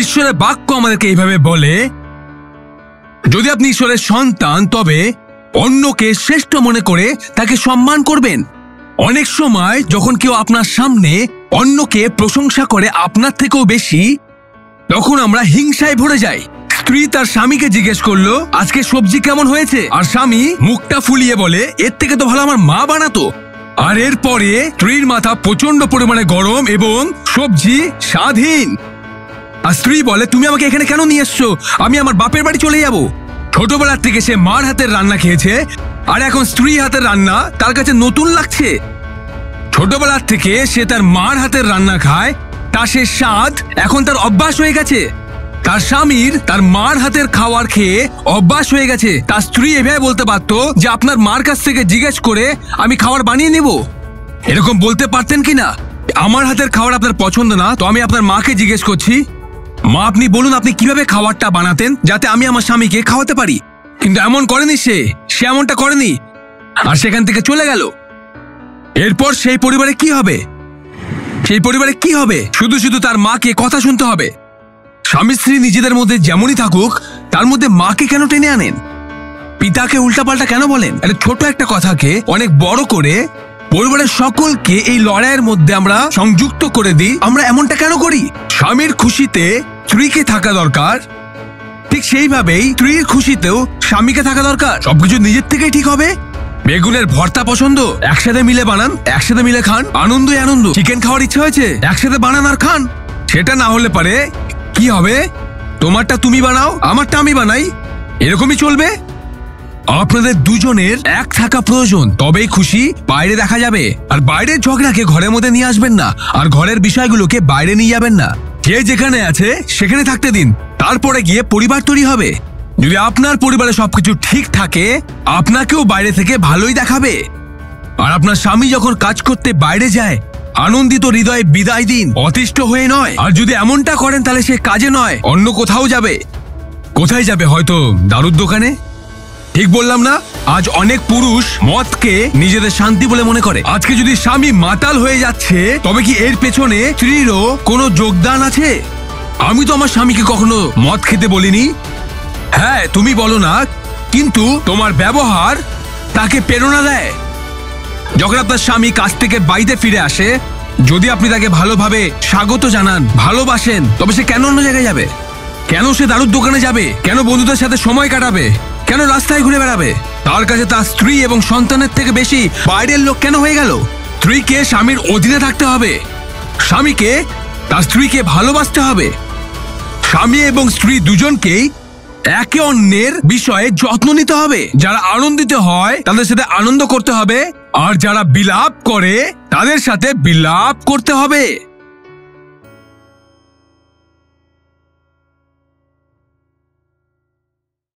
ঈশ্বরের বাক্য আমাদেরকে এইভাবে বলে, যদি আপনি ঈশ্বরের সন্তান তবে অন্যকে শ্রেষ্ঠ মনে করে তাকে সম্মান করবেন। অনেক সময় যখন কেউ আপনার সামনে অন্যকে প্রশংসা করে আপনার থেকেও বেশি, তখন আমরা হিংসায় ভরে যাই। স্ত্রী তার স্বামীকে জিজ্ঞেস করলো, আজকে সবজি কেমন হয়েছে? আর স্বামী মুখটা ফুলিয়ে বলে, এর থেকে তো ভালো আমার মা বানাতো। আর এরপরে স্ত্রীর মাথা প্রচন্ড পরিমাণে গরম এবং সবজি স্বাদহীন। আর স্ত্রী বলে, তুমি আমাকে এখানে কেন নিয়ে এসছো? আমি আমার বাপের বাড়ি চলে যাব। ছোটবেলার থেকে সে মার হাতের রান্না খেয়েছে, আর এখন স্ত্রী হাতের রান্না তার কাছে নতুন লাগছে। ছোটবেলার থেকে সে তার মার হাতের রান্না খায়, তা সে স্বাদ এখন তার অভ্যাস হয়ে গেছে। তার স্বামীর তার মার হাতের খাওয়ার খেয়ে অভ্যাস হয়ে গেছে। তার স্ত্রী এভাবে বলতে পারতো যে আপনার মার কাছ থেকে জিজ্ঞেস করে আমি খাবার বানিয়ে নেব। এরকম বলতে পারতেন কিনা, আমার হাতের খাবার আপনার পছন্দ না, তো আমি আপনার মাকে জিজ্ঞেস করছি, মা আপনি বলুন আপনি কিভাবে খাবারটা বানাতেন যাতে আমি আমার স্বামীকে খাওয়াতে পারি। কিন্তু এমন করেনি, সে এমনটা করেনি, আর সেখান থেকে চলে গেল। এরপর সেই পরিবারে কি হবে? সেই পরিবারে কি হবে? শুধু শুধু তার মাকে কথা শুনতে হবে। স্বামী স্ত্রী নিজেদের মধ্যে যেমনই থাকুক, তার মধ্যে মাকে কেন টেনে আনেন? পিতাকে উল্টাপাল্টা কেন বলেন? ছোট একটা কথাকে অনেক বড় করে পরিবারের সকলকে এই লড়াইয়ের মধ্যে আমরা সংযুক্ত করে দিই। আমরা এমনটা কেন করি? স্বামীর খুশিতে স্ত্রীকে থাকা দরকার, ঠিক সেইভাবেই স্ত্রীর খুশিতেও স্বামীকে থাকা দরকার। সবকিছু নিজের থেকেই ঠিক হবে। বেগুনের ভর্তা পছন্দ, একসাথে মিলে বানান, একসাথে মিলে খান, আনন্দই আনন্দ। চিকেন খাওয়ার ইচ্ছা হয়েছে, একসাথে বানান আর খান। সেটা না হলে পারে কি হবে? তোমারটা তুমি বানাও, আমারটা আমি বানাই, এরকমই চলবে। আপনাদের দুজনের এক থাকা প্রয়োজন, তবেই খুশি বাইরে দেখা যাবে। আর বাইরের ঝগড়াকে ঘরের মধ্যে নিয়ে আসবেন না, আর ঘরের বিষয়গুলোকে বাইরে নিয়ে যাবেন না। যে যেখানে আছে সেখানে থাকতে দিন, তারপরে গিয়ে পরিবার তৈরি হবে। যদি আপনার পরিবারে সবকিছু ঠিক থাকে, আপনাকেও বাইরে থেকে ভালোই দেখাবে। আর আপনার স্বামী যখন কাজ করতে বাইরে যায়, আনন্দিত হৃদয়ে বিদায় দিন, অতিষ্ঠ হয়ে নয়। আর যদি এমনটা করেন তাহলে সে কাজে নয়, অন্য কোথাও যাবে। কোথায় যাবে? হয়তো দারুর দোকানে। ঠিক বললাম না? আজ অনেক পুরুষ মদকে নিজেদের শান্তি বলে মনে করে। আজকে যদি স্বামী মাতাল হয়ে যাচ্ছে, তবে কি এর পেছনে স্ত্রীরও কোনো যোগদান আছে? আমি তো আমার স্বামীকে কখনো মদ খেতে বলিনি। হ্যাঁ, তুমি বলো না, কিন্তু তোমার ব্যবহার তাকে প্রেরণা দেয়। যখন আপনার স্বামী কাজ থেকে বাড়িতে ফিরে আসে, যদি আপনি তাকে ভালোভাবে স্বাগত জানান, ভালোবাসেন, তবে সে কেন অন্য জায়গায় যাবে? কেন সে দারুর দোকানে যাবে? কেন বন্ধুদের সাথে সময় কাটাবে? কেন রাস্তায় ঘুরে বেড়াবে? তার কাছে তার স্ত্রী এবং সন্তানের থেকে বেশি বাইরের লোক কেন হয়ে গেল? স্ত্রীকে স্বামীর অধীনে থাকতে হবে, স্বামীকে তার স্ত্রীকে ভালোবাসতে হবে। স্বামী এবং স্ত্রী দুজনকেই একে অন্যের বিষয়ে যত্ন নিতে হবে। যারা আনন্দিত হয় তাদের সাথে আনন্দ করতে হবে, আর যারা বিলাপ করে তাদের সাথে বিলাপ করতে হবে।